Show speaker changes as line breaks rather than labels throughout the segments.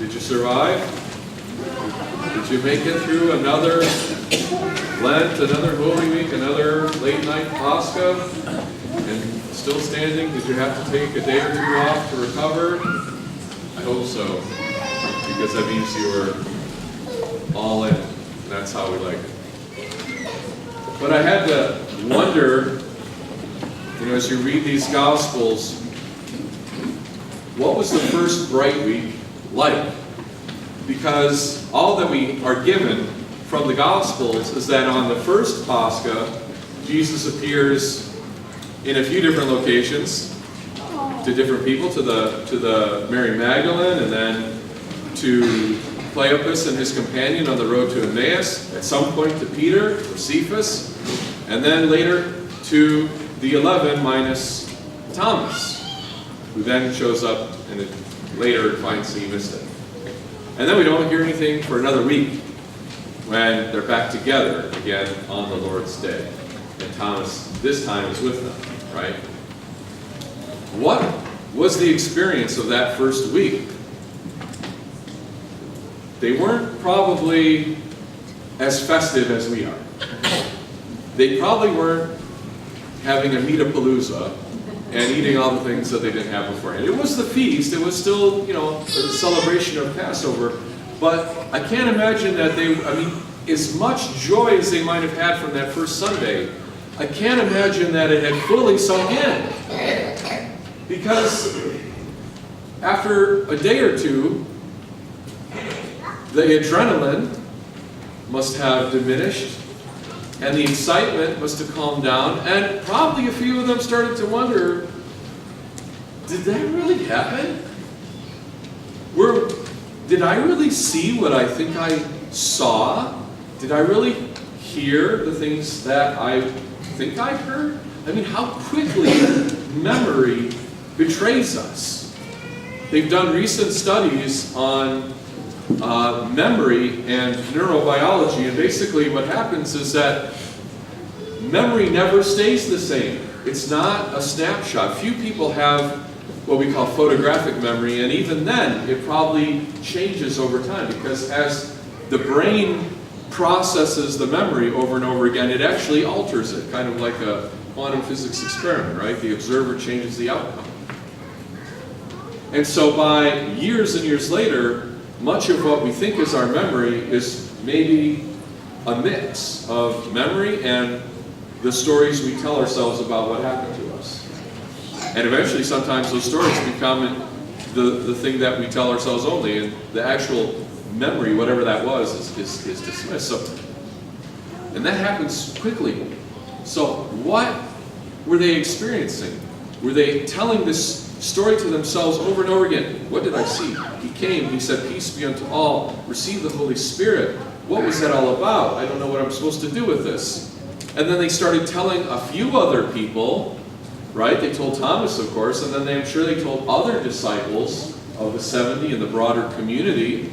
Did you survive? Did you make it through another Lent, another Holy Week, another late night Pascha, and still standing? Did you have to take a day or two off to recover? I hope so, because that means you were all in. And that's how we like it. But I had to wonder, as you read these Gospels, what was the first bright week like? Because all that we are given from the Gospels is that on the first Pascha, Jesus appears in a few different locations to different people, to the Mary Magdalene, and then to Cleopas and his companion on the road to Emmaus, at some point to Peter or Cephas, and then later to the 11 minus Thomas, who then shows up and later finds he missed it. And then we don't hear anything for another week when they're back together again on the Lord's Day. And Thomas this time is with them, right? What was the experience of that first week? They weren't probably as festive as we are. They probably weren't having a meat-a-palooza and eating all the things that they didn't have beforehand. It was the feast. It was still, a celebration of Passover. But I can't imagine that as much joy as they might have had from that first Sunday, I can't imagine that it had fully sunk in. Because after a day or two, the adrenaline must have diminished, and the excitement must have calmed down, and probably a few of them started to wonder, did that really happen? Did I really see what I think I saw? Did I really hear the things that I think I heard? How quickly memory betrays us. They've done recent studies on memory and neurobiology, and basically what happens is that memory never stays the same. It's not a snapshot. Few people have what we call photographic memory, and even then it probably changes over time, because as the brain processes the memory over and over again, it actually alters it, kind of like a quantum physics experiment, right? The observer changes the outcome. And so by years and years later, much of what we think is our memory is maybe a mix of memory and the stories we tell ourselves about what happened to us. And eventually, sometimes those stories become the thing that we tell ourselves only, and the actual memory, whatever that was, is dismissed. And that happens quickly. So what were they experiencing? Were they telling this story to themselves over and over again? What did I see? He came, he said, peace be unto all, receive the Holy Spirit. What was that all about? I don't know what I'm supposed to do with this. And then they started telling a few other people, right? They told Thomas, of course, and then I'm sure they told other disciples of the 70 in the broader community,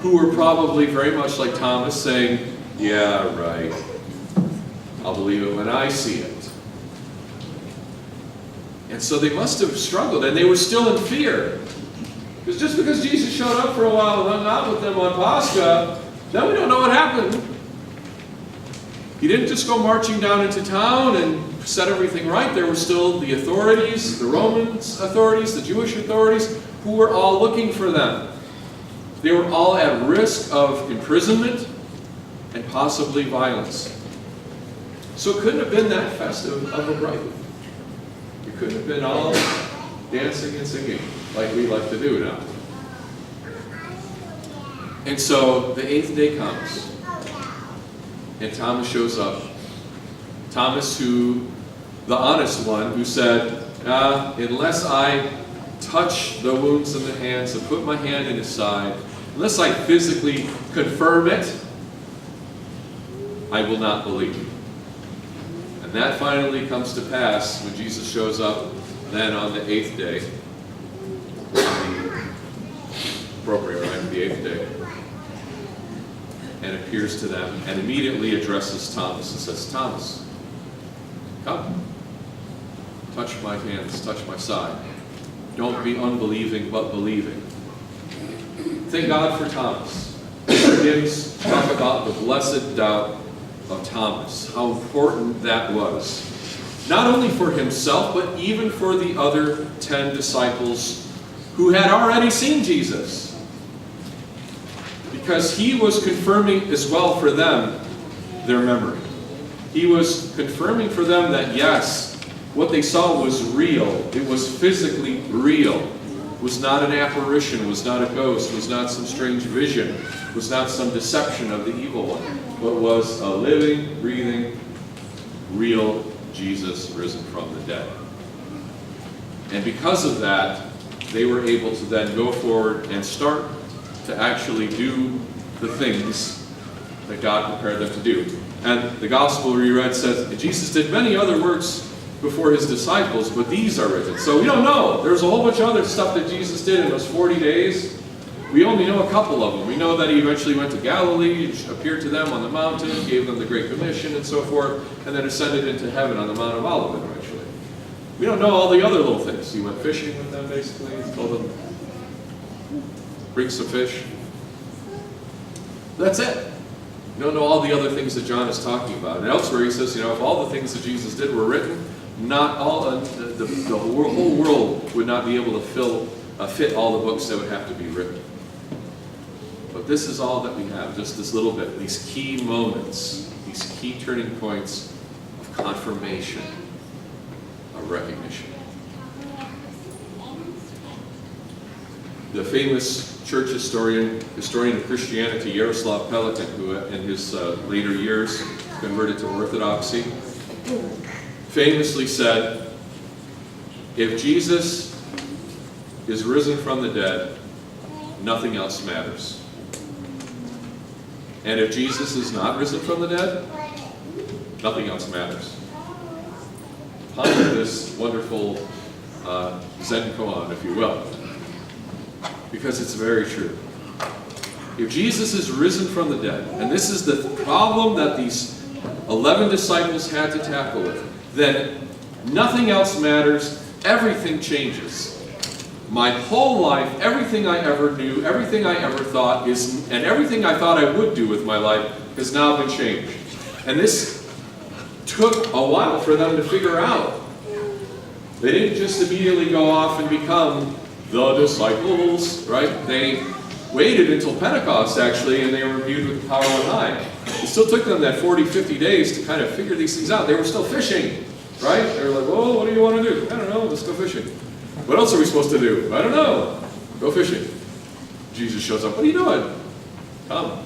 who were probably very much like Thomas, saying, yeah, right, I'll believe it when I see it. And so they must have struggled, and they were still in fear. Because just because Jesus showed up for a while and hung out with them on Pascha, now we don't know what happened. He didn't just go marching down into town and set everything right. There were still the authorities, the Roman authorities, the Jewish authorities, who were all looking for them. They were all at risk of imprisonment and possibly violence. So it couldn't have been that festive of a bright week. It couldn't have been all dancing and singing like we like to do now. And so the 8th day comes, and Thomas shows up. Thomas, the honest one, who said, unless I touch the wounds in the hands and put my hand in his side, unless I physically confirm it, I will not believe. And that finally comes to pass when Jesus shows up then on the 8th day, the appropriate, right, the 8th day, and appears to them and immediately addresses Thomas and says, Thomas, come, touch my hands, touch my side. Don't be unbelieving, but believing. Thank God for Thomas. Our hymns talk about the blessed doubt of Thomas, how important that was. Not only for himself, but even for the other 10 disciples who had already seen Jesus. Because he was confirming as well for them their memory. He was confirming for them that yes, what they saw was real. It was physically real. It was not an apparition, was not a ghost, was not some strange vision, was not some deception of the evil one, but was a living, breathing, real Jesus risen from the dead. And because of that, they were able to then go forward and start to actually do the things that God prepared them to do. And the gospel we read says, Jesus did many other works before his disciples, but these are written. So we don't know. There's a whole bunch of other stuff that Jesus did in those 40 days. We only know a couple of them. We know that he eventually went to Galilee, appeared to them on the mountain, gave them the Great Commission and so forth, and then ascended into heaven on the Mount of Olivet eventually. We don't know all the other little things. He went fishing with them basically. He told them, bring some fish. That's it. We don't know all the other things that John is talking about. And elsewhere he says, if all the things that Jesus did were written, not all the whole world would not be able to fit all the books that would have to be written. But this is all that we have, just this little bit, these key moments, these key turning points of confirmation, of recognition. The famous church historian of Christianity, Yaroslav Pelikan, who in his later years converted to Orthodoxy, famously said, if Jesus is risen from the dead, nothing else matters. And if Jesus is not risen from the dead, nothing else matters. Ponder this wonderful Zen koan, if you will, because it's very true. If Jesus is risen from the dead, and this is the problem that these 11 disciples had to tackle with, then nothing else matters, everything changes. My whole life, everything I ever knew, everything I ever thought and everything I thought I would do with my life has now been changed. And this took a while for them to figure out. They didn't just immediately go off and become the disciples, right? They waited until Pentecost, actually, and they were imbued with the power on high. It still took them that 40, 50 days to kind of figure these things out. They were still fishing, right? They were like, whoa, what do you want to do? I don't know, let's go fishing. What else are we supposed to do? I don't know. Go fishing. Jesus shows up. What are you doing? Come.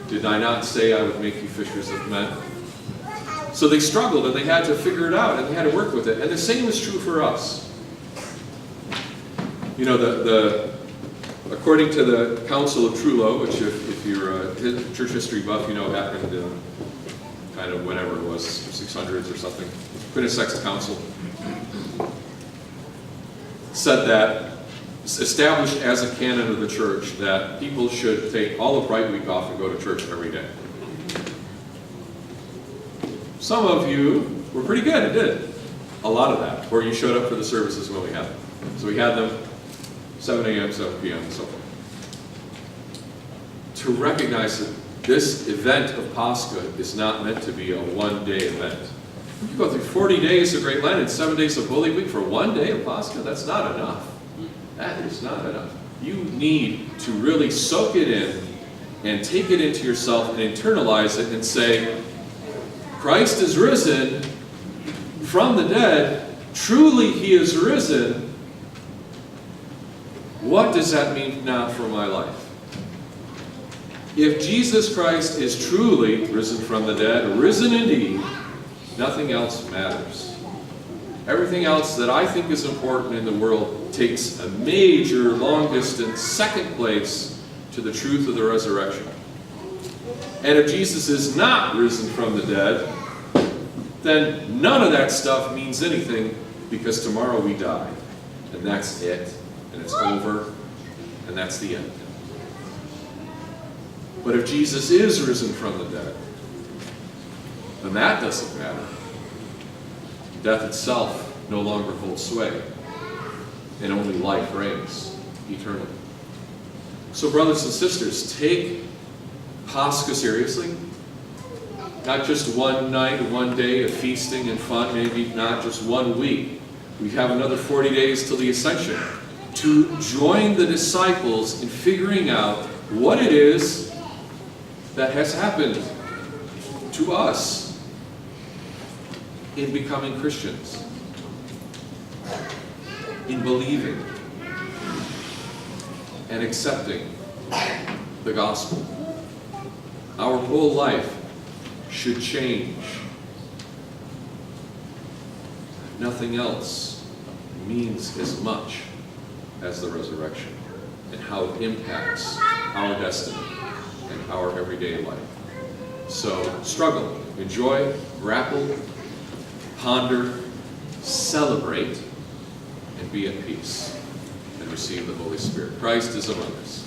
Did I not say I would make you fishers of men? So they struggled and they had to figure it out and they had to work with it. And the same is true for us. According to the Council of Trullo, which if you're a church history buff, happened in kind of whenever it was, 600s or something. Quintessence Council said that, established as a canon of the church, that people should take all of Bright Week off and go to church every day. Some of you were pretty good and did a lot of that, or you showed up for the services when we had them. So we had them 7 a.m., 7 p.m., and so forth. To recognize that this event of Pascha is not meant to be a one-day event. You go through 40 days of Great Lent and 7 days of Holy Week for one day of Pascha, that's not enough. That is not enough. You need to really soak it in and take it into yourself and internalize it and say, Christ is risen from the dead. Truly he is risen. What does that mean now for my life? If Jesus Christ is truly risen from the dead, risen indeed, nothing else matters. Everything else that I think is important in the world takes a major, long-distance second place to the truth of the resurrection. And if Jesus is not risen from the dead, then none of that stuff means anything, because tomorrow we die. And that's it. And it's over. And that's the end. But if Jesus is risen from the dead, then that doesn't matter. Death itself no longer holds sway, and only life reigns eternally. So brothers and sisters, take Pascha seriously. Not just one night, one day of feasting and fun, maybe not just 1 week. We have another 40 days till the Ascension to join the disciples in figuring out what it is that has happened to us in becoming Christians, in believing and accepting the gospel. Our whole life should change. Nothing else means as much as the resurrection and how it impacts our destiny and our everyday life. So struggle, enjoy, grapple, ponder, celebrate, and be at peace and receive the Holy Spirit. Christ is among us.